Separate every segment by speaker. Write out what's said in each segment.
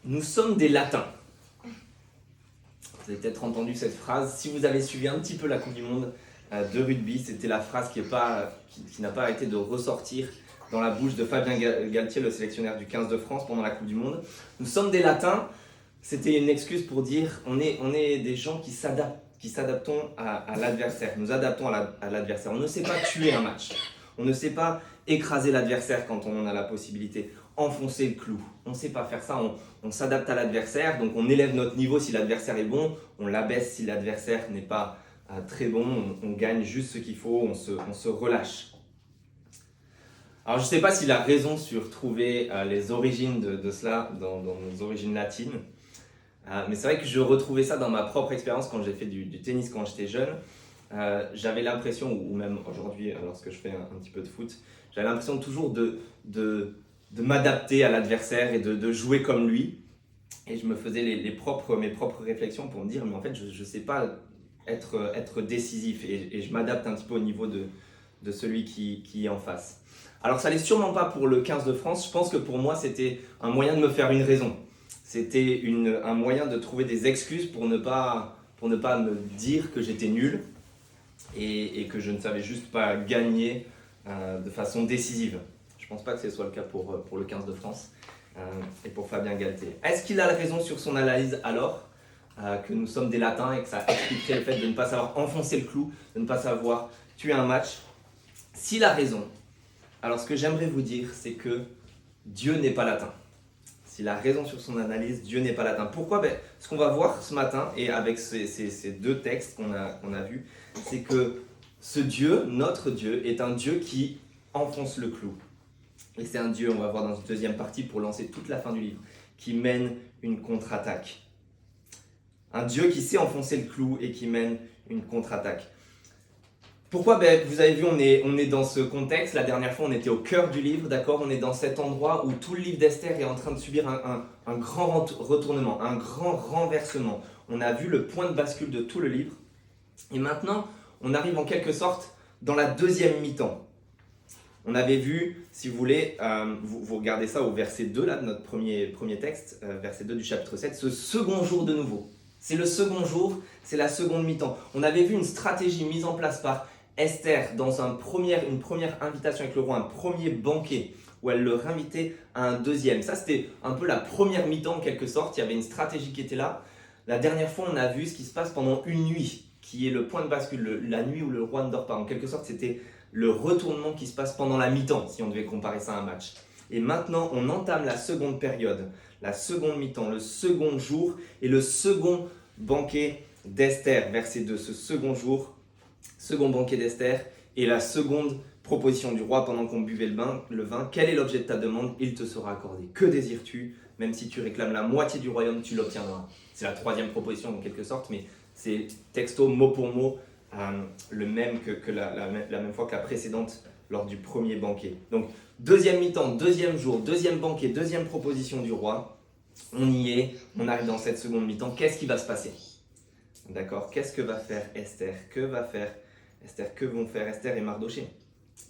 Speaker 1: Nous sommes des latins. Vous avez peut-être entendu cette phrase. Si vous avez suivi un petit peu la Coupe du Monde de rugby, c'était la phrase qui n'a pas arrêté de ressortir dans la bouche de Fabien Galtier, le sélectionneur du 15 de France pendant la Coupe du Monde. Nous sommes des latins. C'était une excuse pour dire on est des gens qui s'adaptons à l'adversaire. Nous adaptons à l'adversaire. On ne sait pas tuer un match. On ne sait pas écraser l'adversaire quand on en a la possibilité. Enfoncer le clou. On ne sait pas faire ça. On s'adapte à l'adversaire. Donc on élève notre niveau si l'adversaire est bon. On l'abaisse si l'adversaire n'est pas très bon. On gagne juste ce qu'il faut. On se relâche. Alors je ne sais pas s'il a raison sur trouver les origines de cela dans nos origines latines. Mais c'est vrai que je retrouvais ça dans ma propre expérience quand j'ai fait du tennis quand j'étais jeune. J'avais l'impression, ou même aujourd'hui lorsque je fais un petit peu de foot, j'avais l'impression toujours de m'adapter à l'adversaire et de jouer comme lui. Et je me faisais mes propres réflexions pour me dire, mais en fait je ne sais pas être décisif et je m'adapte un petit peu au niveau de celui qui est en face. Alors ça n'est sûrement pas pour le 15 de France, je pense que pour moi c'était un moyen de me faire une raison. C'était un moyen de trouver des excuses pour ne pas me dire que j'étais nul et que je ne savais juste pas gagner de façon décisive. Je ne pense pas que ce soit le cas pour le 15 de France et pour Fabien Galtier. Est-ce qu'il a raison sur son analyse alors que nous sommes des latins et que ça expliquerait le fait de ne pas savoir enfoncer le clou, de ne pas savoir tuer un match? S'il a raison, alors ce que j'aimerais vous dire, c'est que Dieu n'est pas latin. S'il a raison sur son analyse, Dieu n'est pas latin. Pourquoi? Ce qu'on va voir ce matin, et avec ces deux textes qu'on a vus, c'est que ce Dieu, notre Dieu, est un Dieu qui enfonce le clou. Et c'est un Dieu, on va voir dans une deuxième partie pour lancer toute la fin du livre, qui mène une contre-attaque. Un Dieu qui sait enfoncer le clou et qui mène une contre-attaque. Pourquoi? Vous avez vu, on est dans ce contexte. La dernière fois, on était au cœur du livre, d'accord? On est dans cet endroit où tout le livre d'Esther est en train de subir un grand retournement, un grand renversement. On a vu le point de bascule de tout le livre. Et maintenant, on arrive en quelque sorte dans la deuxième mi-temps. On avait vu, si vous voulez, vous regardez ça au verset 2 là, de notre premier texte, verset 2 du chapitre 7, ce second jour de nouveau. C'est le second jour, c'est la seconde mi-temps. On avait vu une stratégie mise en place par Esther dans une première invitation avec le roi, un premier banquet où elle le invitait à un deuxième. Ça, c'était un peu la première mi-temps en quelque sorte. Il y avait une stratégie qui était là. La dernière fois, on a vu ce qui se passe pendant une nuit, qui est le point de bascule, la nuit où le roi ne dort pas. En quelque sorte, c'était le retournement qui se passe pendant la mi-temps, si on devait comparer ça à un match. Et maintenant, on entame la seconde période, la seconde mi-temps, le second jour et le second banquet d'Esther, verset 2. Ce second jour, second banquet d'Esther et la seconde proposition du roi pendant qu'on buvait le vin. Quel est l'objet de ta demande? Il te sera accordé. Que désires-tu? Même si tu réclames la moitié du royaume, tu l'obtiendras. C'est la troisième proposition en quelque sorte, mais c'est texto mot pour mot le même que la même fois que la précédente lors du premier banquet. Donc deuxième mi-temps, deuxième jour, deuxième banquet, deuxième proposition du roi. On y est, on arrive dans cette seconde mi-temps. Qu'est-ce qui va se passer? D'accord? Qu'est-ce que va faire Esther? Que va faire Esther? Que vont faire Esther et Mardochée?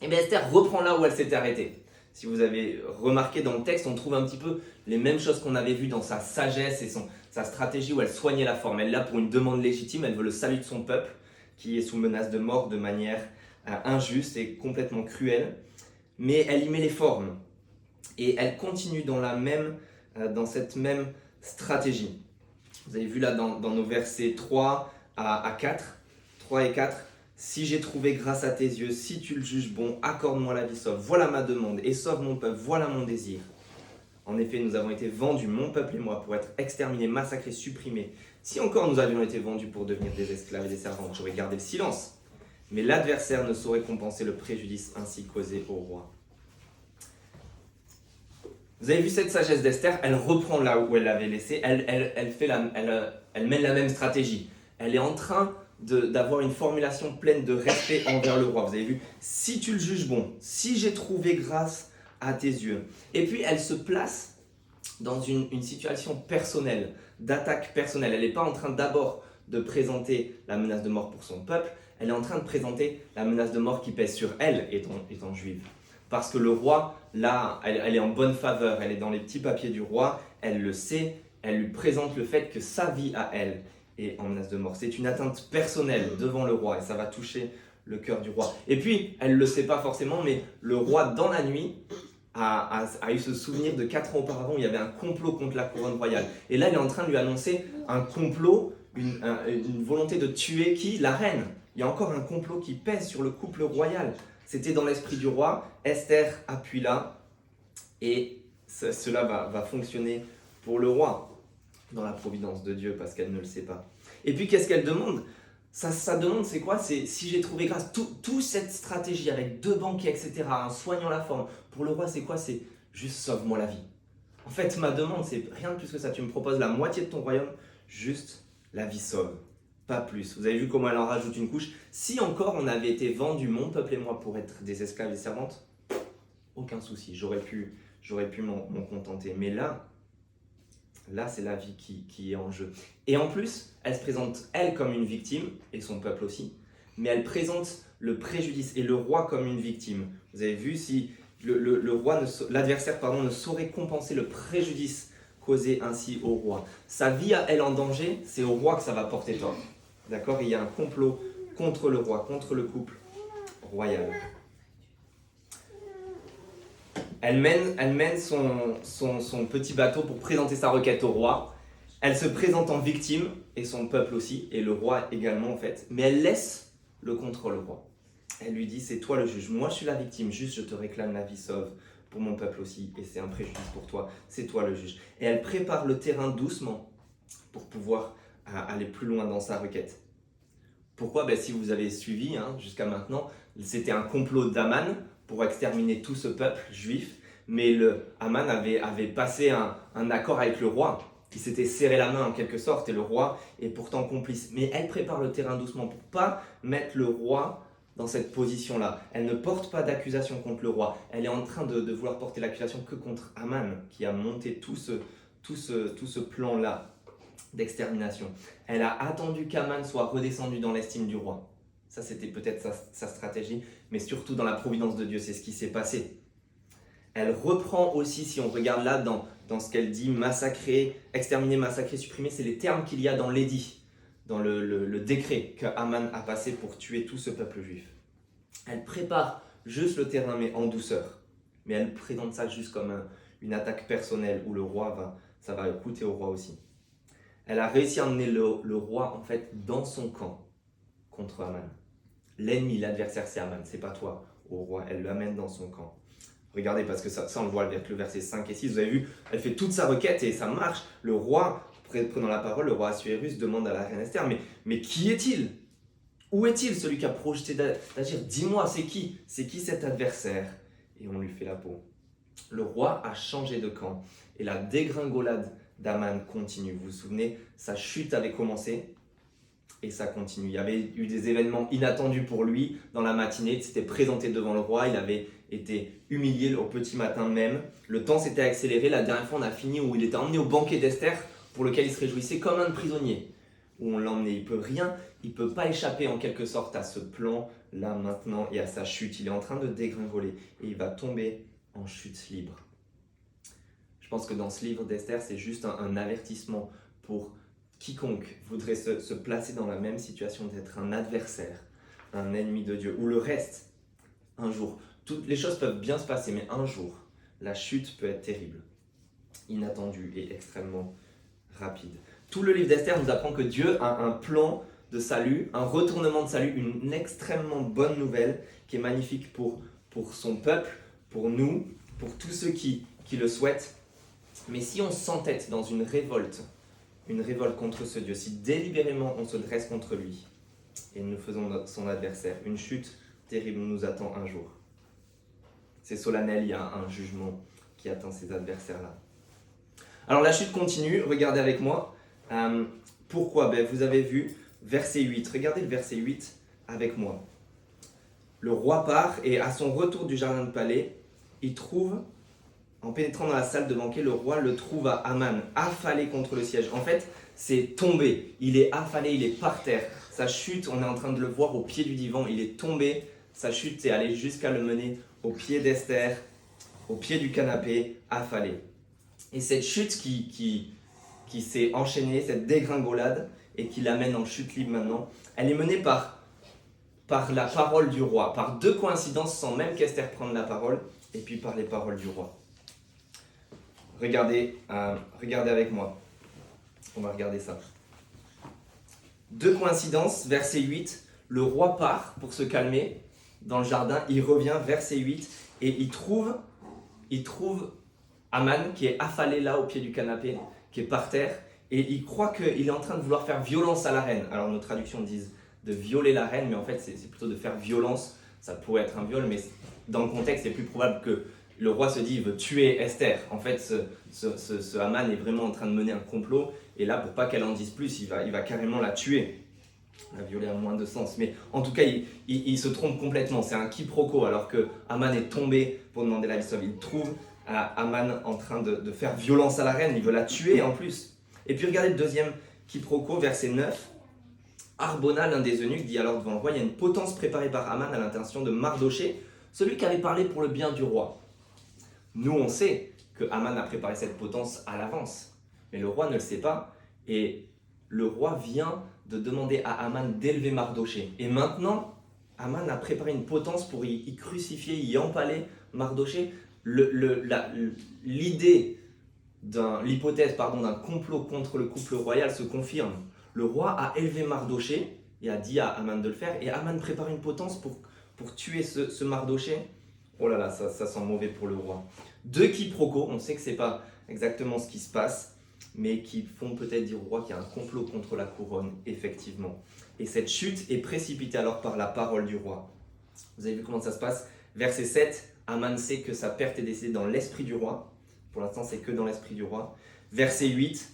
Speaker 1: Et bien Esther reprend là où elle s'était arrêtée. Si vous avez remarqué dans le texte, on trouve un petit peu les mêmes choses qu'on avait vues dans sa sagesse et sa stratégie où elle soignait la forme. Elle est là pour une demande légitime, elle veut le salut de son peuple qui est sous menace de mort de manière injuste et complètement cruelle. Mais elle y met les formes et elle continue dans cette même stratégie. Vous avez vu là dans nos versets 3 à 4, 3 et 4, « Si j'ai trouvé grâce à tes yeux, si tu le juges bon, accorde-moi la vie sauve. Voilà ma demande et sauve mon peuple, voilà mon désir. En effet, nous avons été vendus, mon peuple et moi, pour être exterminés, massacrés, supprimés. Si encore nous avions été vendus pour devenir des esclaves et des servantes, j'aurais gardé le silence. Mais l'adversaire ne saurait compenser le préjudice ainsi causé au roi. » Vous avez vu cette sagesse d'Esther, elle reprend là où elle l'avait laissé, elle mène la même stratégie. Elle est en train d'avoir une formulation pleine de respect envers le roi. Vous avez vu, si tu le juges bon, si j'ai trouvé grâce à tes yeux. Et puis elle se place dans une situation personnelle, d'attaque personnelle. Elle n'est pas en train d'abord de présenter la menace de mort pour son peuple, elle est en train de présenter la menace de mort qui pèse sur elle étant juive. Parce que le roi là, elle est en bonne faveur, elle est dans les petits papiers du roi, elle le sait, elle lui présente le fait que sa vie à elle est en menace de mort. C'est une atteinte personnelle devant le roi et ça va toucher le cœur du roi. Et puis, elle ne le sait pas forcément, mais le roi, dans la nuit, a eu ce souvenir de 4 ans auparavant où il y avait un complot contre la couronne royale. Et là, il est en train de lui annoncer un complot, une volonté de tuer qui? La reine. Il y a encore un complot qui pèse sur le couple royal. C'était dans l'esprit du roi. Esther appuie là. Et cela va fonctionner pour le roi, dans la providence de Dieu, parce qu'elle ne le sait pas. Et puis, qu'est-ce qu'elle demande? Sa demande, c'est quoi? C'est si j'ai trouvé grâce. Toute cette stratégie avec 2 banquiers, etc., en soignant la forme, pour le roi, c'est quoi? C'est juste sauve-moi la vie. En fait, ma demande, c'est rien de plus que ça. Tu me proposes la moitié de ton royaume, juste la vie sauve. Pas plus. Vous avez vu comment elle en rajoute une couche? Si encore on avait été vendus, mon peuple et moi, pour être des esclaves et servantes, aucun souci. J'aurais pu m'en contenter. Mais là, c'est la vie qui est en jeu. Et en plus, elle se présente, elle, comme une victime, et son peuple aussi, mais elle présente le préjudice et le roi comme une victime. Vous avez vu, si l'adversaire ne saurait compenser le préjudice causé ainsi au roi. Sa vie à elle en danger, c'est au roi que ça va porter tort. D'accord? Il y a un complot contre le roi, contre le couple royal. Elle mène son petit bateau pour présenter sa requête au roi. Elle se présente en victime, et son peuple aussi, et le roi également en fait. Mais elle laisse le contrôle au roi. Elle lui dit, c'est toi le juge. Moi je suis la victime, juste je te réclame la vie sauve pour mon peuple aussi. Et c'est un préjudice pour toi, c'est toi le juge. Et elle prépare le terrain doucement pour pouvoir aller plus loin dans sa requête. Pourquoi? Si vous avez suivi jusqu'à maintenant, c'était un complot d'Aman pour exterminer tout ce peuple juif, mais Aman avait passé un accord avec le roi, qui s'était serré la main en quelque sorte, et le roi est pourtant complice. Mais elle prépare le terrain doucement pour ne pas mettre le roi dans cette position-là. Elle ne porte pas d'accusation contre le roi, elle est en train de vouloir porter l'accusation que contre Aman, qui a monté tout ce plan-là d'extermination. Elle a attendu qu'Aman soit redescendu dans l'estime du roi. Ça, c'était peut-être sa stratégie, mais surtout dans la providence de Dieu, c'est ce qui s'est passé. Elle reprend aussi, si on regarde là dans ce qu'elle dit, massacrer, exterminer, massacrer, supprimer, c'est les termes qu'il y a dans l'édit, dans le décret que Aman a passé pour tuer tout ce peuple juif. Elle prépare juste le terrain, mais en douceur. Mais elle présente ça juste comme une attaque personnelle où ça va coûter au roi aussi. Elle a réussi à emmener le roi en fait dans son camp contre Aman. L'ennemi, l'adversaire, c'est Aman, c'est pas toi, au roi. Elle l'amène dans son camp. Regardez, parce que ça on le voit avec le verset 5 et 6. Vous avez vu, elle fait toute sa requête et ça marche. Le roi, prenant la parole, le roi Assuérus demande à la reine Esther, mais qui est-il? Où est-il celui qui a projeté d'agir? Dis-moi, c'est qui? C'est qui cet adversaire? Et on lui fait la peau. Le roi a changé de camp et la dégringolade d'Aman continue. Vous vous souvenez, sa chute avait commencé et ça continue. Il y avait eu des événements inattendus pour lui dans la matinée. Il s'était présenté devant le roi, il avait été humilié au petit matin même. Le temps s'était accéléré. La dernière fois, on a fini où il était emmené au banquet d'Esther pour lequel il se réjouissait comme un prisonnier. Où on l'a emmené. Il peut pas échapper en quelque sorte à ce plan là maintenant et à sa chute. Il est en train de dégringoler et il va tomber en chute libre. Je pense que dans ce livre d'Esther, c'est juste un avertissement pour quiconque voudrait se placer dans la même situation d'être un adversaire, un ennemi de Dieu, ou le reste, un jour. Toutes les choses peuvent bien se passer, mais un jour, la chute peut être terrible, inattendue et extrêmement rapide. Tout le livre d'Esther nous apprend que Dieu a un plan de salut, un retournement de salut, une extrêmement bonne nouvelle qui est magnifique pour son peuple, pour nous, pour tous ceux qui le souhaitent. Mais si on s'entête dans une révolte contre ce Dieu, si délibérément on se dresse contre lui et nous faisons son adversaire, une chute terrible nous attend un jour. C'est solennel, il y a un jugement qui attend ces adversaires-là. Alors la chute continue, regardez avec moi. Pourquoi? Vous avez vu verset 8, regardez le verset 8 avec moi. Le roi part et à son retour du jardin de palais, il trouve, en pénétrant dans la salle de banquet, le roi le trouve à Aman, affalé contre le siège. En fait, c'est tombé, il est affalé, il est par terre. Sa chute, on est en train de le voir au pied du divan, il est tombé. Sa chute est allée jusqu'à le mener au pied d'Esther. au pied du canapé, affalé. Et cette chute qui s'est enchaînée, cette dégringolade, et qui l'amène en chute libre maintenant, elle est menée par la parole du roi, par deux coïncidences sans même qu'Esther prenne la parole, et puis par les paroles du roi. Regardez avec moi. On va regarder ça. Deux coïncidences, verset 8, le roi part pour se calmer dans le jardin, il revient, verset 8, et il trouve Aman qui est affalé là au pied du canapé, qui est par terre, et il croit qu'il est en train de vouloir faire violence à la reine. Alors nos traductions disent de violer la reine, mais en fait c'est plutôt de faire violence. Ça pourrait être un viol, mais dans le contexte c'est plus probable que le roi se dit il veut tuer Esther. En fait ce Aman est vraiment en train de mener un complot, et là pour pas qu'elle en dise plus, il va carrément la tuer. La violer a moins de sens, mais en tout cas il se trompe complètement, c'est un quiproquo alors que Aman est tombé pour demander la vie sauve. Il trouve Aman en train de faire violence à la reine, il veut la tuer en plus. Et puis regardez le deuxième quiproquo, verset 9. Harbona, l'un des eunuques, dit alors devant le roi, il y a une potence préparée par Aman à l'intention de Mardoché, celui qui avait parlé pour le bien du roi. Nous on sait que Aman a préparé cette potence à l'avance, mais le roi ne le sait pas, et le roi vient de demander à Aman d'élever Mardoché. Et maintenant, Aman a préparé une potence pour y crucifier, y empaler Mardoché. L'hypothèse d'un complot contre le couple royal se confirme. Le roi a élevé Mardoché et a dit à Aman de le faire, et Aman prépare une potence pour tuer ce Mardoché. Oh là là, ça sent mauvais pour le roi. Deux quiproquos, on sait que c'est pas exactement ce qui se passe, mais qui font peut-être dire au roi qu'il y a un complot contre la couronne, effectivement. Et cette chute est précipitée alors par la parole du roi. Vous avez vu comment ça se passe? Verset 7, Aman sait que sa perte est décidée dans l'esprit du roi. Pour l'instant, c'est que dans l'esprit du roi. Verset 8,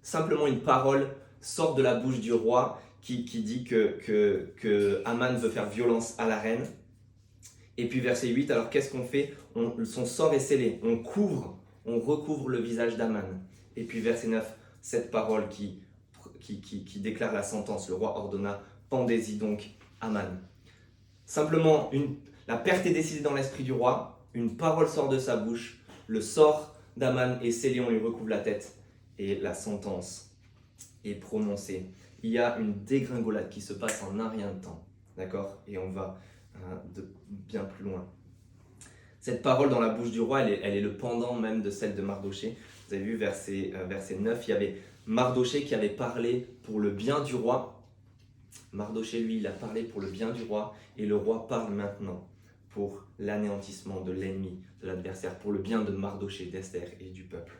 Speaker 1: simplement une parole sort de la bouche du roi qui dit que Aman veut faire violence à la reine. Et puis verset 8, alors qu'est-ce qu'on fait? Son sort est scellé, on recouvre le visage d'Aman. Et puis verset 9, cette parole qui déclare la sentence. Le roi ordonna, pendez-y donc Aman. Simplement, la perte est décidée dans l'esprit du roi, une parole sort de sa bouche, le sort d'Aman est scellé, on lui recouvre la tête, et la sentence est prononcée. Il y a une dégringolade qui se passe en un rien de temps, d'accord? Et on va de bien plus loin. Cette parole dans la bouche du roi, elle est le pendant même de celle de Mardoché. Vous avez vu verset 9, il y avait Mardoché qui avait parlé pour le bien du roi. Mardoché, lui, il a parlé pour le bien du roi, et le roi parle maintenant pour l'anéantissement de l'ennemi, de l'adversaire, pour le bien de Mardoché, d'Esther et du peuple.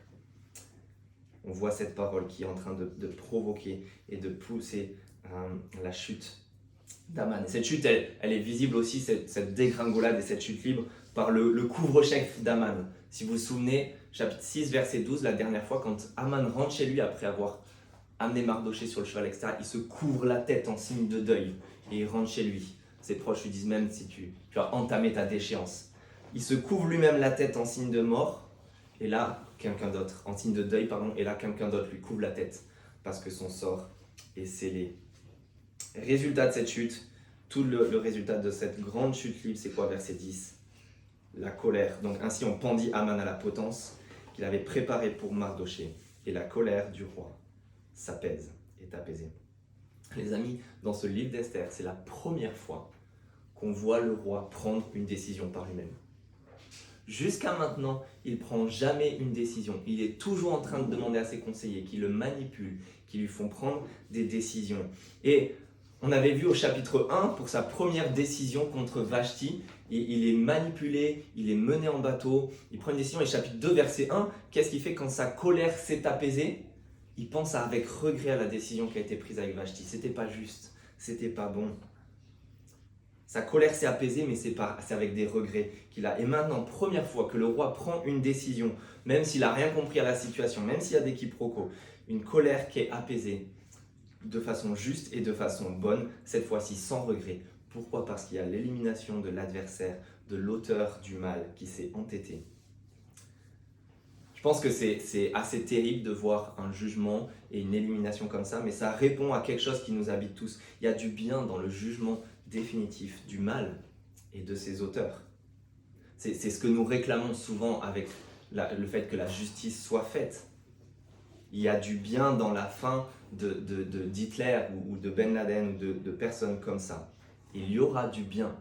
Speaker 1: On voit cette parole qui est en train de provoquer et de pousser la chute d'Aman. Cette chute, elle est visible aussi, cette dégringolade et cette chute libre, par le couvre-chef d'Aman. Si vous vous souvenez, chapitre 6, verset 12, la dernière fois, quand Aman rentre chez lui après avoir amené Mardoché sur le cheval, etc., il se couvre la tête en signe de deuil et il rentre chez lui. Ses proches lui disent même si tu as entamé ta déchéance. Il se couvre lui-même la tête en signe de mort, et là, quelqu'un d'autre, en signe de deuil, et là, quelqu'un d'autre lui couvre la tête parce que son sort est scellé. Résultat de cette chute, tout le résultat de cette grande chute libre, c'est quoi? Verset 10, la colère. Donc ainsi on pendit Aman à la potence qu'il avait préparée pour Mardoché, et la colère du roi s'apaise, est apaisée. Les amis, dans ce livre d'Esther, c'est la première fois qu'on voit le roi prendre une décision par lui-même. Jusqu'à maintenant, il ne prend jamais une décision. Il est toujours en train de demander à ses conseillers qui le manipulent, qui lui font prendre des décisions. Et on avait vu au chapitre 1, pour sa première décision contre Vashti, il est manipulé, il est mené en bateau, il prend une décision. Et chapitre 2, verset 1, qu'est-ce qu'il fait quand sa colère s'est apaisée? Il pense avec regret à la décision qui a été prise avec Vashti. C'était pas juste, c'était pas bon. Sa colère s'est apaisée, mais c'est avec des regrets qu'il a. Et maintenant, première fois que le roi prend une décision, même s'il n'a rien compris à la situation, même s'il y a des quiproquos, une colère qui est apaisée de façon juste et de façon bonne, cette fois-ci sans regret. Pourquoi? Parce qu'il y a l'élimination de l'adversaire, de l'auteur du mal qui s'est entêté. Je pense que c'est assez terrible de voir un jugement et une élimination comme ça, mais ça répond à quelque chose qui nous habite tous. Il y a du bien dans le jugement définitif du mal et de ses auteurs. C'est ce que nous réclamons souvent avec le fait que la justice soit faite. Il y a du bien dans la fin d'Hitler ou de Ben Laden ou de personnes comme ça. Il y aura du bien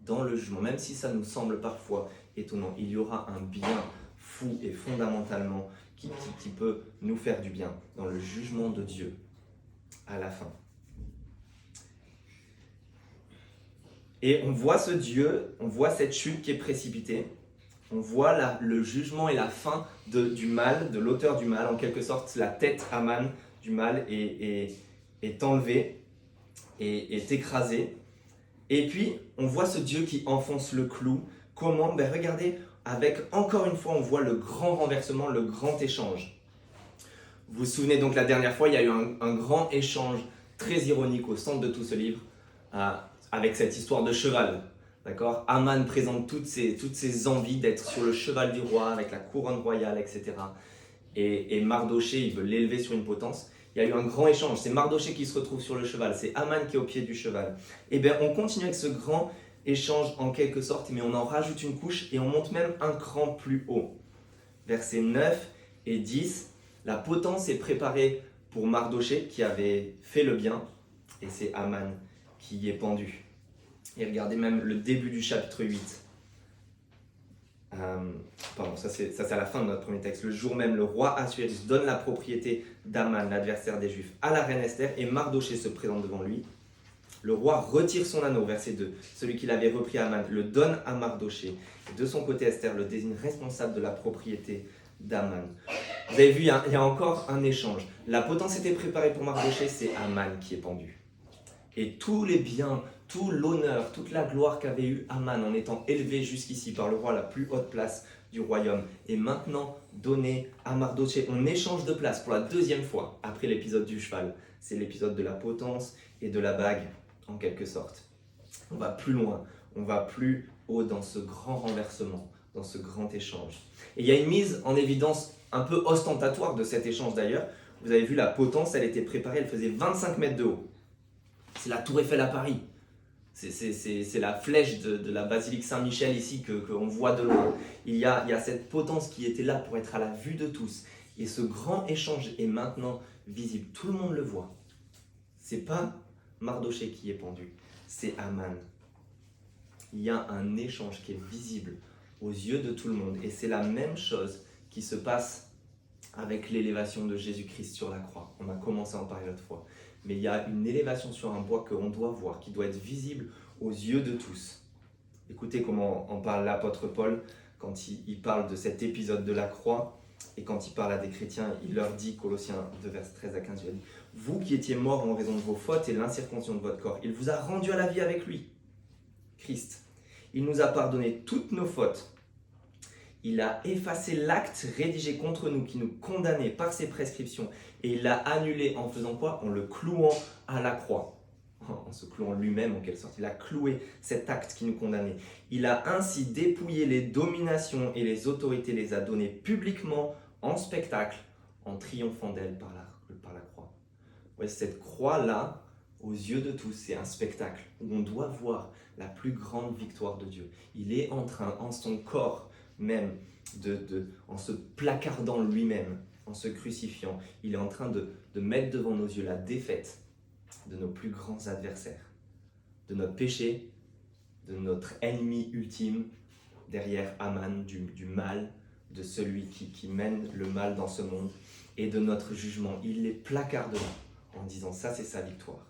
Speaker 1: dans le jugement, même si ça nous semble parfois étonnant. Il y aura un bien fou et fondamentalement qui peut nous faire du bien dans le jugement de Dieu à la fin. Et on voit ce Dieu, on voit cette chute qui est précipitée, on voit le jugement et la fin du mal, de l'auteur du mal, en quelque sorte la tête Haman du mal est enlevée, est écrasée. Et puis on voit ce Dieu qui enfonce le clou. Comment? Regardez, avec encore une fois on voit le grand renversement, le grand échange. Vous vous souvenez donc la dernière fois, il y a eu un grand échange très ironique au centre de tout ce livre, avec cette histoire de cheval. D'accord? Haman présente toutes ses envies d'être sur le cheval du roi, avec la couronne royale, etc. Et Mardoché, il veut l'élever sur une potence. Il y a eu un grand échange. C'est Mardoché qui se retrouve sur le cheval, c'est Haman qui est au pied du cheval. Et bien, on continue avec ce grand échange en quelque sorte, mais on en rajoute une couche et on monte même un cran plus haut. Versets 9 et 10, la potence est préparée pour Mardoché qui avait fait le bien, et c'est Haman qui y est pendu. Et regardez même le début du chapitre 8. Ça c'est à la fin de notre premier texte. Le jour même, le roi Assuérus donne la propriété d'Haman, l'adversaire des Juifs, à la reine Esther, et Mardoché se présente devant lui. Le roi retire son anneau, verset 2. Celui qu'il avait repris à Haman le donne à Mardoché. De son côté, Esther le désigne responsable de la propriété d'Haman. Vous avez vu, il y a encore un échange. La potence était préparée pour Mardoché, c'est Haman qui est pendu. Et tous les biens, tout l'honneur, toute la gloire qu'avait eu Haman en étant élevé jusqu'ici par le roi à la plus haute place du royaume est maintenant donné à Mardoché. On échange de place pour la deuxième fois après l'épisode du cheval. C'est l'épisode de la potence et de la bague en quelque sorte. On va plus loin, on va plus haut dans ce grand renversement, dans ce grand échange. Et il y a une mise en évidence un peu ostentatoire de cet échange d'ailleurs. Vous avez vu la potence, elle était préparée, elle faisait 25 mètres de haut. C'est la tour Eiffel à Paris. C'est la flèche de la basilique Saint-Michel ici qu'on voit de loin. Il y a cette potence qui était là pour être à la vue de tous. Et ce grand échange est maintenant visible. Tout le monde le voit. C'est pas Mardoché qui est pendu, c'est Haman. Il y a un échange qui est visible aux yeux de tout le monde. Et c'est la même chose qui se passe avec l'élévation de Jésus-Christ sur la croix. On a commencé à en parler l'autre fois. Mais il y a une élévation sur un bois qu'on doit voir, qui doit être visible aux yeux de tous. Écoutez comment en parle l'apôtre Paul quand il parle de cet épisode de la croix et quand il parle à des chrétiens, il leur dit, Colossiens 2, versets 13 à 15, il dit « Vous qui étiez morts en raison de vos fautes et l'incirconcision de votre corps, il vous a rendu à la vie avec lui, Christ. Il nous a pardonné toutes nos fautes. Il a effacé l'acte rédigé contre nous qui nous condamnait par ses prescriptions et il l'a annulé en faisant quoi? En le clouant à la croix. En se clouant lui-même en quelque sorte. Il a cloué cet acte qui nous condamnait. Il a ainsi dépouillé les dominations et les autorités, les a données publiquement en spectacle en triomphant d'elles par la croix. Ouais, cette croix-là, aux yeux de tous, c'est un spectacle où on doit voir la plus grande victoire de Dieu. Il est en train, en son corps, même en se placardant lui-même, en se crucifiant, il est en train de mettre devant nos yeux la défaite de nos plus grands adversaires, de notre péché, de notre ennemi ultime, derrière Haman, du mal, de celui qui mène le mal dans ce monde, et de notre jugement. Il les placarde là, en disant ça c'est sa victoire.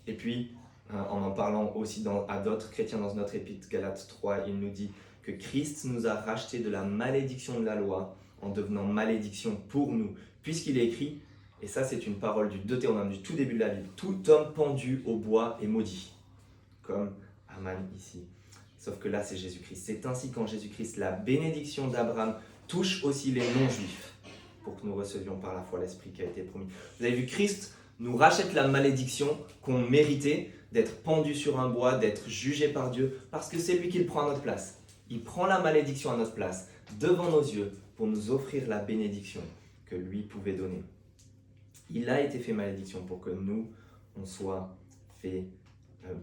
Speaker 1: Et puis, en parlant aussi à d'autres chrétiens dans notre épître Galates 3, il nous dit que Christ nous a rachetés de la malédiction de la loi en devenant malédiction pour nous, puisqu'il est écrit, et ça c'est une parole du Deutéronome, du tout début de la Bible, tout homme pendu au bois est maudit, comme Haman ici. Sauf que là c'est Jésus-Christ. C'est ainsi qu'en Jésus-Christ, la bénédiction d'Abraham touche aussi les non-juifs, pour que nous recevions par la foi l'Esprit qui a été promis. Vous avez vu, Christ nous rachète la malédiction qu'on méritait, d'être pendu sur un bois, d'être jugé par Dieu, parce que c'est lui qui le prend à notre place. Il prend la malédiction à notre place, devant nos yeux, pour nous offrir la bénédiction que lui pouvait donner. Il a été fait malédiction pour que nous, on soit fait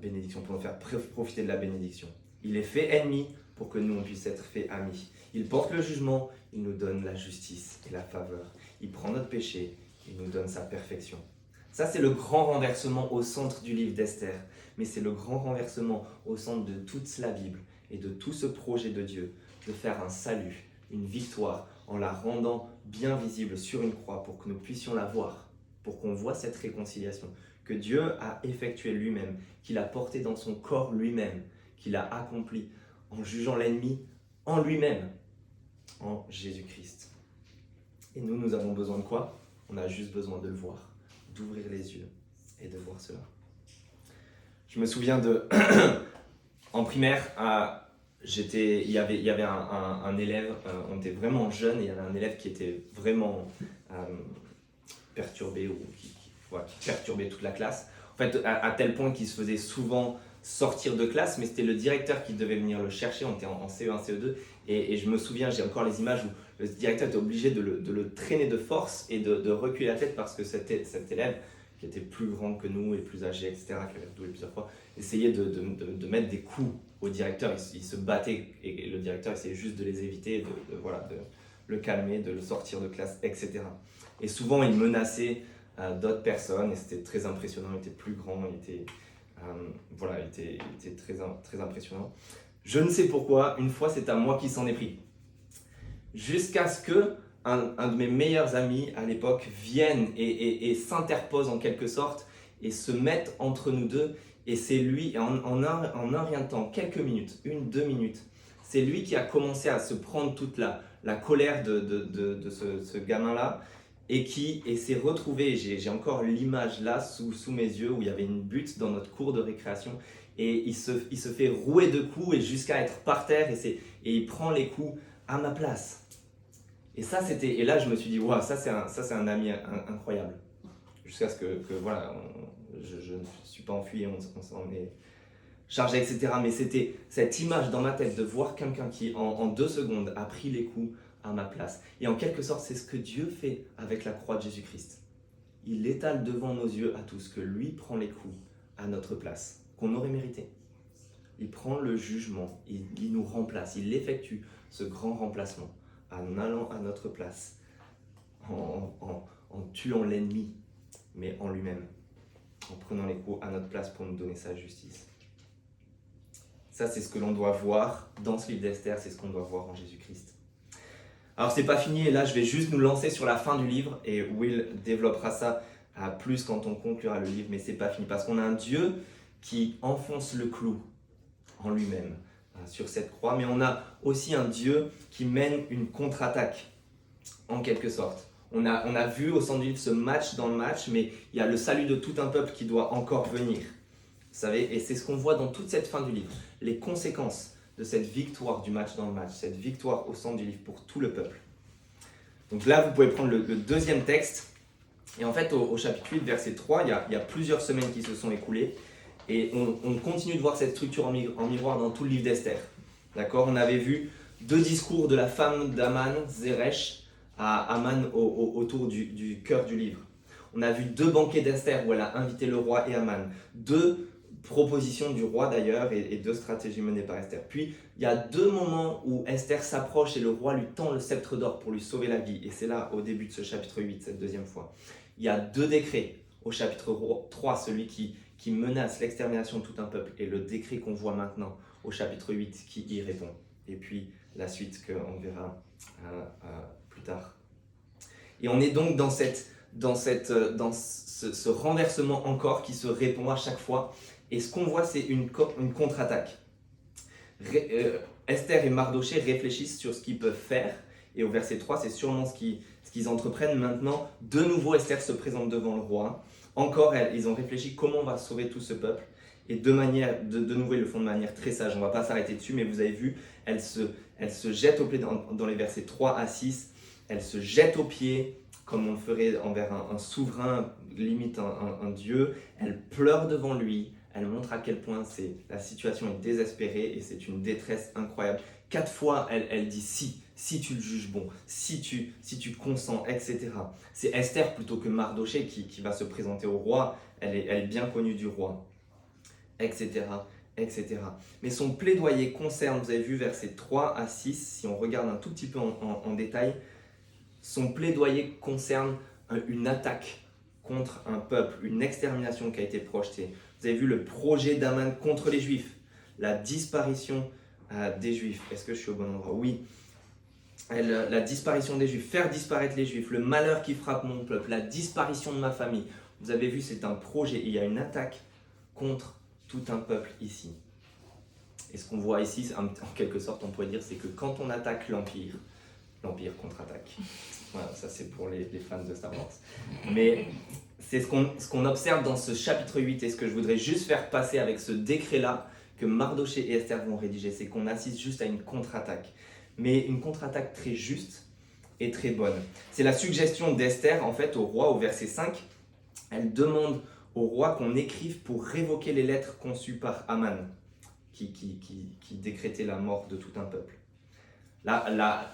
Speaker 1: bénédiction, pour nous faire profiter de la bénédiction. Il est fait ennemi pour que nous, on puisse être fait amis. Il porte le jugement, il nous donne la justice et la faveur. Il prend notre péché, il nous donne sa perfection. Ça, c'est le grand renversement au centre du livre d'Esther. Mais c'est le grand renversement au centre de toute la Bible et de tout ce projet de Dieu, de faire un salut, une victoire, en la rendant bien visible sur une croix pour que nous puissions la voir, pour qu'on voit cette réconciliation que Dieu a effectuée lui-même, qu'il a portée dans son corps lui-même, qu'il a accompli en jugeant l'ennemi en lui-même, en Jésus-Christ. Et nous avons besoin de quoi? On a juste besoin de le voir, d'ouvrir les yeux et de voir cela. Je me souviens en primaire, il y avait un élève, on était vraiment jeune, et il y avait un élève qui était vraiment perturbé, ou qui perturbait toute la classe. En fait, à tel point qu'il se faisait souvent sortir de classe, mais c'était le directeur qui devait venir le chercher. On était en CE1, CE2, et je me souviens, j'ai encore les images où le directeur était obligé de le traîner de force et de reculer la tête parce que cet élève, qui était plus grand que nous et plus âgé, etc., qui avait redoublé plusieurs fois, essayait de mettre des coups au directeur. Il se battait, et le directeur essayait juste de les éviter, de le calmer, de le sortir de classe, etc. Et souvent, il menaçait d'autres personnes, et c'était très impressionnant. Il était plus grand, il était très impressionnant. Je ne sais pourquoi, une fois, c'est à moi qui s'en est pris. Jusqu'à ce que un de mes meilleurs amis à l'époque vienne et s'interpose en quelque sorte et se mette entre nous deux. Et c'est lui, en un rien de temps, quelques minutes, 1-2 minutes, c'est lui qui a commencé à se prendre toute la colère de ce gamin-là et s'est retrouvé, j'ai encore l'image là sous mes yeux, où il y avait une butte dans notre cour de récréation, et il se fait rouer de coups et jusqu'à être par terre, et il prend les coups à ma place. Et là je me suis dit, waouh, ça c'est un ami incroyable. Jusqu'à ce que voilà, je ne suis pas enfui, on s'en est chargé, etc. Mais c'était cette image dans ma tête de voir quelqu'un qui en 2 secondes a pris les coups à ma place. Et en quelque sorte, c'est ce que Dieu fait avec la croix de Jésus-Christ. Il étale devant nos yeux à tous que lui prend les coups à notre place, qu'on aurait mérité. Il prend le jugement, il nous remplace, il effectue ce grand remplacement en allant à notre place, en tuant l'ennemi, mais en lui-même, en prenant les coups à notre place pour nous donner sa justice. Ça, c'est ce que l'on doit voir dans ce livre d'Esther, c'est ce qu'on doit voir en Jésus-Christ. Alors, c'est pas fini, et là, je vais juste nous lancer sur la fin du livre, et Will développera ça plus quand on conclura le livre, mais c'est pas fini, parce qu'on a un Dieu qui enfonce le clou en lui-même sur cette croix, mais on a aussi un Dieu qui mène une contre-attaque, en quelque sorte. On a vu au centre du livre ce match dans le match, mais il y a le salut de tout un peuple qui doit encore venir. Vous savez, et c'est ce qu'on voit dans toute cette fin du livre, les conséquences de cette victoire du match dans le match, cette victoire au centre du livre pour tout le peuple. Donc là, vous pouvez prendre le deuxième texte, et en fait, au chapitre 8, verset 3, il y a plusieurs semaines qui se sont écoulées, et on continue de voir cette structure en miroir dans tout le livre d'Esther. D'accord ? On avait vu 2 discours de la femme d'Aman, Zeresh, à Aman autour du cœur du livre. On a vu 2 banquets d'Esther où elle a invité le roi et Aman. 2 propositions du roi d'ailleurs et 2 stratégies menées par Esther. Puis il y a 2 moments où Esther s'approche et le roi lui tend le sceptre d'or pour lui sauver la vie. Et c'est là au début de ce chapitre 8, cette deuxième fois. Il y a 2 décrets au chapitre 3, celui qui menace l'extermination de tout un peuple, et le décret qu'on voit maintenant au chapitre 8 qui y répond. Et puis la suite qu'on verra plus tard. Et on est donc dans ce renversement encore qui se répond à chaque fois. Et ce qu'on voit, c'est une contre-attaque. Esther et Mardochée réfléchissent sur ce qu'ils peuvent faire. Et au verset 3, c'est sûrement ce qu'ils entreprennent maintenant. De nouveau, Esther se présente devant le roi. Encore, ils ont réfléchi comment on va sauver tout ce peuple. Et de nouveau, ils le font de manière très sage. On ne va pas s'arrêter dessus, mais vous avez vu, elle se jette aux pieds dans les versets 3 à 6. Elle se jette aux pieds comme on le ferait envers un souverain, limite un dieu. Elle pleure devant lui. Elle montre à quel point la situation est désespérée et c'est une détresse incroyable. 4 fois, elle dit si tu le juges bon, si tu consens, etc. C'est Esther plutôt que Mardochée qui va se présenter au roi. Elle est bien connue du roi, etc., etc. Mais son plaidoyer concerne, vous avez vu versets 3 à 6, si on regarde un tout petit peu en détail, son plaidoyer concerne une attaque contre un peuple, une extermination qui a été projetée. Vous avez vu le projet d'Aman contre les Juifs, la disparition des Juifs. Est-ce que je suis au bon endroit? Oui. La disparition des Juifs, faire disparaître les Juifs, le malheur qui frappe mon peuple, la disparition de ma famille. Vous avez vu, c'est un projet, il y a une attaque contre tout un peuple ici. Et ce qu'on voit ici, en quelque sorte, on pourrait dire, c'est que quand on attaque l'Empire contre-attaque. Voilà, ça c'est pour les fans de Star Wars. Mais c'est ce qu'on observe dans ce chapitre 8 et ce que je voudrais juste faire passer avec ce décret-là que Mardochée et Esther vont rédiger, c'est qu'on assiste juste à une contre-attaque. Mais une contre-attaque très juste et très bonne. C'est la suggestion d'Esther, en fait, au roi, au verset 5. Elle demande au roi qu'on écrive pour révoquer les lettres conçues par Aman, qui décrétait la mort de tout un peuple.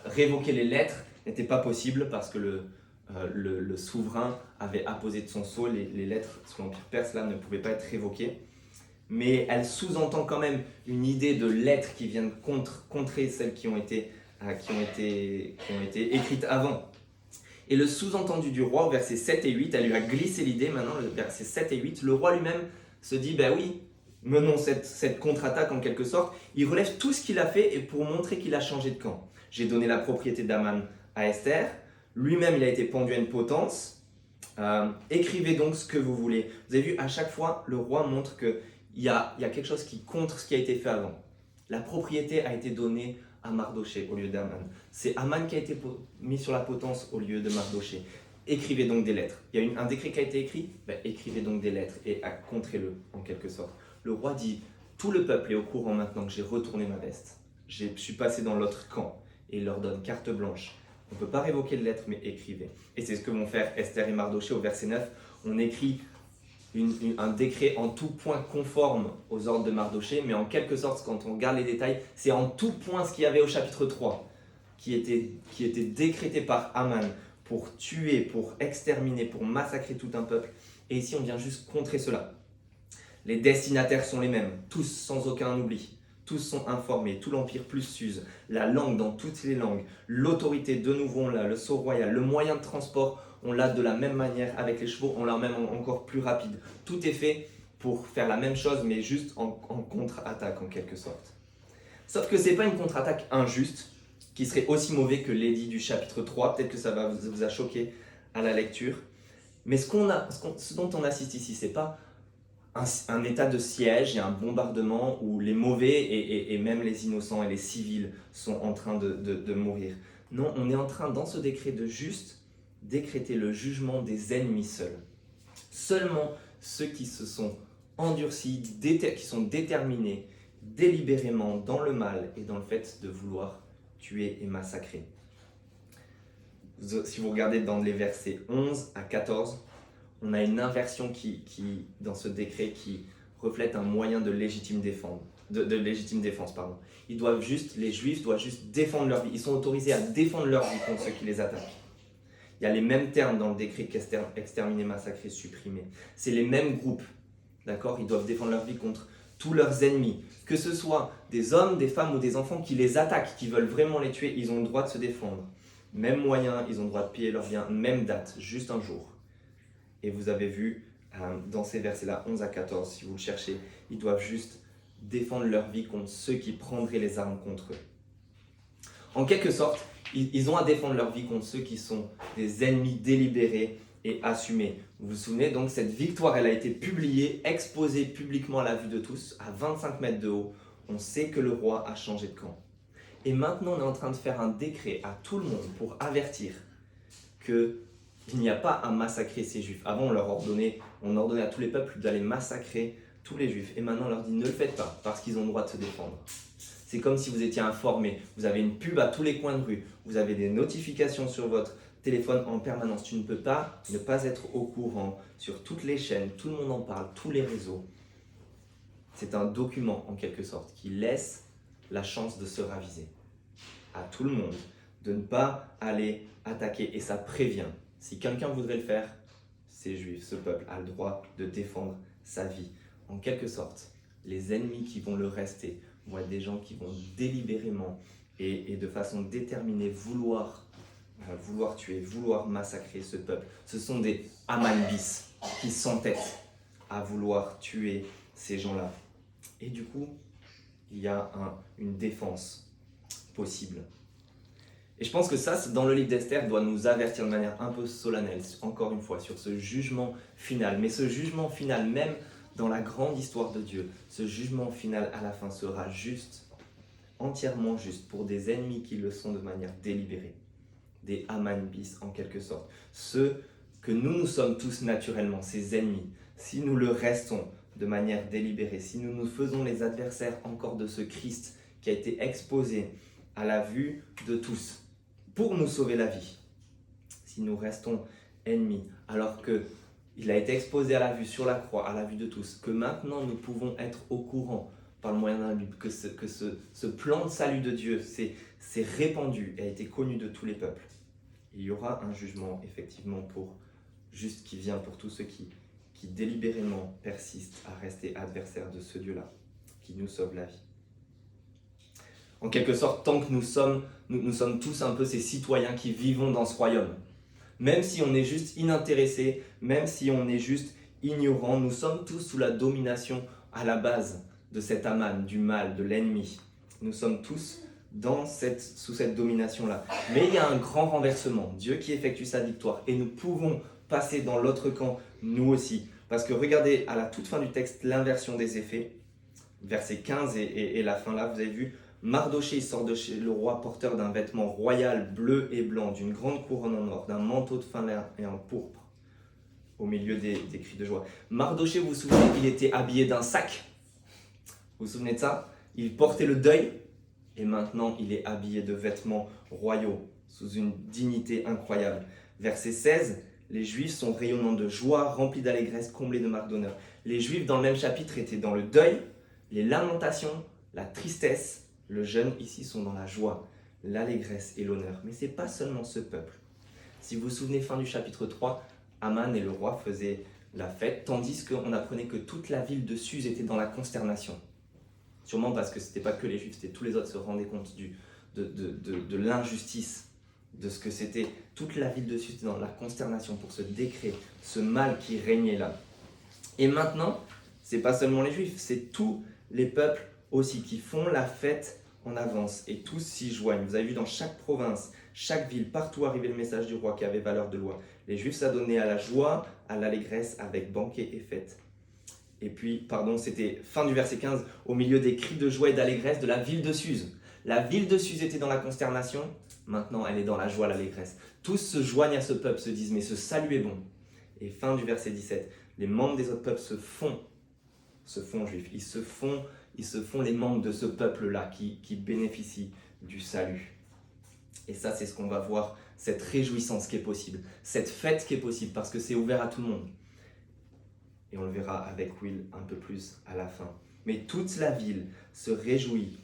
Speaker 1: Révoquer les lettres n'était pas possible parce que le souverain avait apposé de son sceau les lettres sous l'Empire perse, là, ne pouvaient pas être révoquées. Mais elle sous-entend quand même une idée de lettres qui viennent contrer celles qui ont été écrites avant. Et le sous-entendu du roi, au verset 7 et 8, elle lui a glissé l'idée, maintenant, le verset 7 et 8, le roi lui-même se dit, ben oui, menons cette contre-attaque en quelque sorte. Il relève tout ce qu'il a fait et pour montrer qu'il a changé de camp. J'ai donné la propriété d'Aman à Esther, lui-même il a été pendu à une potence. Écrivez donc ce que vous voulez. Vous avez vu, à chaque fois, le roi montre qu'il y a quelque chose qui contre ce qui a été fait avant. La propriété a été donnée à Mardochée au lieu d'Aman. C'est Aman qui a été mis sur la potence au lieu de Mardochée. Écrivez donc des lettres. Il y a un décret qui a été écrit, écrivez donc des lettres et contrez-le en quelque sorte. Le roi dit, tout le peuple est au courant maintenant que j'ai retourné ma veste. Je suis passé dans l'autre camp et il leur donne carte blanche. On ne peut pas révoquer de lettres, mais écrivez. Et c'est ce que vont faire Esther et Mardochée au verset 9. On écrit un décret en tout point conforme aux ordres de Mardochée, mais en quelque sorte, quand on regarde les détails, c'est en tout point ce qu'il y avait au chapitre 3, qui était décrété par Aman pour tuer, pour exterminer, pour massacrer tout un peuple. Et ici, on vient juste contrer cela. Les destinataires sont les mêmes, tous sans aucun oubli. Tous sont informés, tout l'Empire plus s'use, la langue dans toutes les langues, l'autorité de nouveau on l'a, le sceau royal, le moyen de transport on l'a de la même manière avec les chevaux, on l'a même encore plus rapide. Tout est fait pour faire la même chose mais juste en contre-attaque en quelque sorte. Sauf que ce n'est pas une contre-attaque injuste qui serait aussi mauvais que l'édit du chapitre 3, peut-être que ça vous a choqué à la lecture. Mais ce dont on assiste ici, ce n'est pas un état de siège et un bombardement où les mauvais et même les innocents et les civils sont en train de mourir. Non, on est en train, dans ce décret, de juste décréter le jugement des ennemis seuls. Seulement ceux qui se sont endurcis, qui sont déterminés délibérément dans le mal et dans le fait de vouloir tuer et massacrer. Si vous regardez dans les versets 11 à 14, on a une inversion dans ce décret qui reflète un moyen de légitime défense. Les Juifs doivent juste défendre leur vie. Ils sont autorisés à défendre leur vie contre ceux qui les attaquent. Il y a les mêmes termes dans le décret qu'exterminer, massacrer, supprimer. C'est les mêmes groupes, d'accord? Ils doivent défendre leur vie contre tous leurs ennemis. Que ce soit des hommes, des femmes ou des enfants qui les attaquent, qui veulent vraiment les tuer, ils ont le droit de se défendre. Même moyen, ils ont le droit de piller leur bien, même date, juste un jour. Et vous avez vu dans ces versets-là, 11 à 14, si vous le cherchez, ils doivent juste défendre leur vie contre ceux qui prendraient les armes contre eux. En quelque sorte, ils ont à défendre leur vie contre ceux qui sont des ennemis délibérés et assumés. Vous vous souvenez, donc cette victoire, elle a été publiée, exposée publiquement à la vue de tous, à 25 mètres de haut. On sait que le roi a changé de camp. Et maintenant, on est en train de faire un décret à tout le monde pour avertir qu'il n'y a pas à massacrer ces Juifs. Avant, on ordonnait à tous les peuples d'aller massacrer tous les Juifs. Et maintenant, on leur dit ne le faites pas, parce qu'ils ont le droit de se défendre. C'est comme si vous étiez informé. Vous avez une pub à tous les coins de rue. Vous avez des notifications sur votre téléphone en permanence. Tu ne peux pas ne pas être au courant sur toutes les chaînes. Tout le monde en parle, tous les réseaux. C'est un document, en quelque sorte, qui laisse la chance de se raviser à tout le monde, de ne pas aller attaquer. Et ça prévient. Si quelqu'un voudrait le faire, ces Juifs, ce peuple, a le droit de défendre sa vie. En quelque sorte, les ennemis qui vont le rester vont être des gens qui vont délibérément et de façon déterminée vouloir tuer, vouloir massacrer ce peuple. Ce sont des Aman-bis qui s'entêtent à vouloir tuer ces gens-là. Et du coup, il y a une défense possible. Et je pense que ça, dans le livre d'Esther, doit nous avertir de manière un peu solennelle, encore une fois, sur ce jugement final. Mais ce jugement final, même dans la grande histoire de Dieu, ce jugement final à la fin sera juste, entièrement juste, pour des ennemis qui le sont de manière délibérée. Des Aman-bis en quelque sorte. Ceux que nous sommes tous naturellement, ces ennemis, si nous le restons de manière délibérée, si nous nous faisons les adversaires encore de ce Christ qui a été exposé à la vue de tous pour nous sauver la vie, si nous restons ennemis alors qu'il a été exposé à la vue sur la croix, à la vue de tous, que maintenant nous pouvons être au courant par le moyen de la Bible, que ce plan de salut de Dieu s'est répandu et a été connu de tous les peuples. Il y aura un jugement effectivement qui vient pour tous ceux qui délibérément persistent à rester adversaires de ce Dieu-là, qui nous sauve la vie. En quelque sorte, tant que nous sommes tous un peu ces citoyens qui vivons dans ce royaume, même si on est juste inintéressés, même si on est juste ignorants, nous sommes tous sous la domination à la base de cet Aman, du mal, de l'ennemi. Nous sommes tous sous cette domination-là. Mais il y a un grand renversement, Dieu qui effectue sa victoire, et nous pouvons passer dans l'autre camp, nous aussi. Parce que regardez, à la toute fin du texte, l'inversion des effets, verset 15 et la fin là, vous avez vu, Mardoché sort de chez le roi porteur d'un vêtement royal bleu et blanc, d'une grande couronne en or, d'un manteau de fin lin et en pourpre, au milieu des cris de joie. Mardoché, vous vous souvenez, il était habillé d'un sac. Vous vous souvenez de ça? Il portait le deuil et maintenant il est habillé de vêtements royaux, sous une dignité incroyable. Verset 16, les Juifs sont rayonnants de joie, remplis d'allégresse, comblés de marques d'honneur. Les Juifs, dans le même chapitre, étaient dans le deuil, les lamentations, la tristesse. Le jeune ici sont dans la joie, l'allégresse et l'honneur. Mais ce n'est pas seulement ce peuple. Si vous vous souvenez, fin du chapitre 3, Aman et le roi faisaient la fête, tandis qu'on apprenait que toute la ville de Suse était dans la consternation. Sûrement parce que ce n'était pas que les Juifs, c'était tous les autres se rendaient compte de l'injustice, de ce que c'était. Toute la ville de Suse était dans la consternation pour ce décret, ce mal qui régnait là. Et maintenant, ce n'est pas seulement les Juifs, c'est tous les peuples aussi qui font la fête en avance et tous s'y joignent. Vous avez vu dans chaque province, chaque ville, partout arrivait le message du roi qui avait valeur de loi. Les Juifs s'adonnaient à la joie, à l'allégresse avec banquets et fêtes. Et puis, c'était fin du verset 15, au milieu des cris de joie et d'allégresse de la ville de Suse. La ville de Suse était dans la consternation, maintenant elle est dans la joie, l'allégresse. Tous se joignent à ce peuple, se disent mais ce salut est bon. Et fin du verset 17, les membres des autres peuples se font juifs, ils se font les membres de ce peuple-là qui bénéficie du salut. Et ça, c'est ce qu'on va voir, cette réjouissance qui est possible, cette fête qui est possible, parce que c'est ouvert à tout le monde. Et on le verra avec Will un peu plus à la fin. Mais toute la ville se réjouit,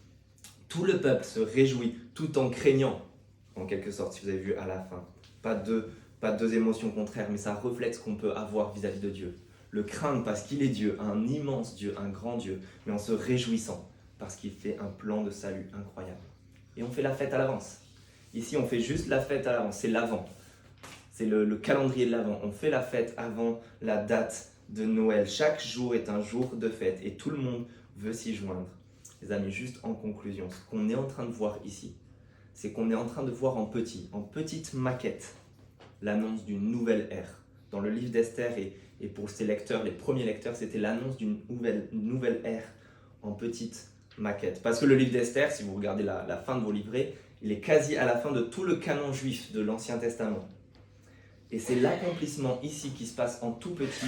Speaker 1: tout le peuple se réjouit, tout en craignant, en quelque sorte, si vous avez vu à la fin. Pas deux émotions contraires, mais ça reflète ce qu'on peut avoir vis-à-vis de Dieu. Le craindre parce qu'il est Dieu, un immense Dieu, un grand Dieu, mais en se réjouissant parce qu'il fait un plan de salut incroyable. Et on fait la fête à l'avance. Ici, on fait juste la fête à l'avance, c'est l'avant. C'est le calendrier de l'avant. On fait la fête avant la date de Noël. Chaque jour est un jour de fête et tout le monde veut s'y joindre. Les amis, juste en conclusion, ce qu'on est en train de voir ici, c'est qu'on est en train de voir en petite maquette, l'annonce d'une nouvelle ère. Dans le livre d'Esther et pour ses lecteurs, les premiers lecteurs, c'était l'annonce d'une nouvelle ère en petite maquette. Parce que le livre d'Esther, si vous regardez la fin de vos livrets, il est quasi à la fin de tout le canon juif de l'Ancien Testament. Et c'est l'accomplissement ici qui se passe en tout petit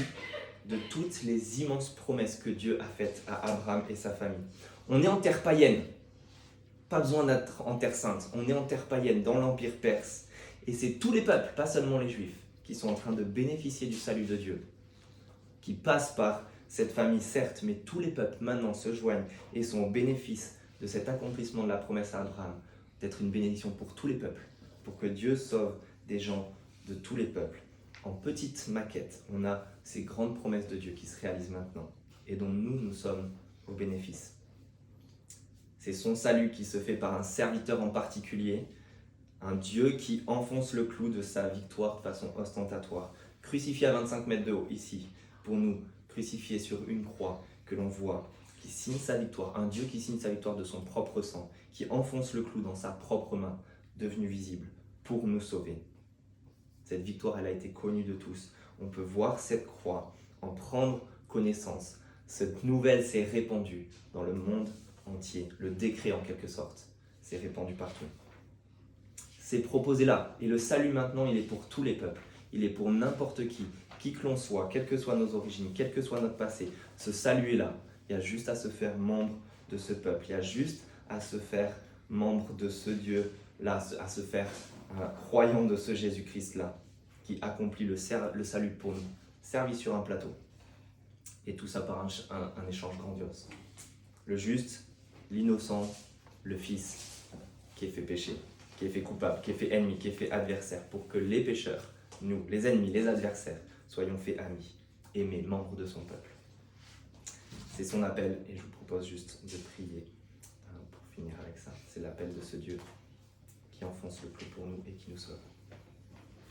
Speaker 1: de toutes les immenses promesses que Dieu a faites à Abraham et sa famille. On est en terre païenne, pas besoin d'être en terre sainte, on est en terre païenne, dans l'Empire perse. Et c'est tous les peuples, pas seulement les Juifs, qui sont en train de bénéficier du salut de Dieu, qui passent par cette famille, certes, mais tous les peuples maintenant se joignent et sont au bénéfice de cet accomplissement de la promesse à Abraham, d'être une bénédiction pour tous les peuples, pour que Dieu sauve des gens de tous les peuples. En petite maquette, on a ces grandes promesses de Dieu qui se réalisent maintenant et dont nous sommes au bénéfice. C'est son salut qui se fait par un serviteur en particulier, un Dieu qui enfonce le clou de sa victoire de façon ostentatoire, crucifié à 25 mètres de haut ici, pour nous, crucifié sur une croix que l'on voit, qui signe sa victoire, un Dieu qui signe sa victoire de son propre sang, qui enfonce le clou dans sa propre main, devenu visible, pour nous sauver. Cette victoire, elle a été connue de tous. On peut voir cette croix, en prendre connaissance. Cette nouvelle s'est répandue dans le monde entier. Le décret, en quelque sorte, s'est répandu partout. C'est proposé là. Et le salut maintenant, il est pour tous les peuples. Il est pour n'importe qui que l'on soit, quelles que soient nos origines, quel que soit notre passé. Ce salut est là. Il y a juste à se faire membre de ce peuple. Il y a juste à se faire membre de ce Dieu-là, à se faire croyant de ce Jésus-Christ-là, qui accomplit le salut pour nous, servi sur un plateau. Et tout ça par un échange grandiose. Le juste, l'innocent, le Fils qui est fait péché, qui est fait coupable, qui est fait ennemi, qui est fait adversaire, pour que les pécheurs, nous, les ennemis, les adversaires, soyons faits amis, aimés, membres de son peuple. C'est son appel, et je vous propose juste de prier pour finir avec ça. C'est l'appel de ce Dieu qui enfonce le clou pour nous et qui nous sauve.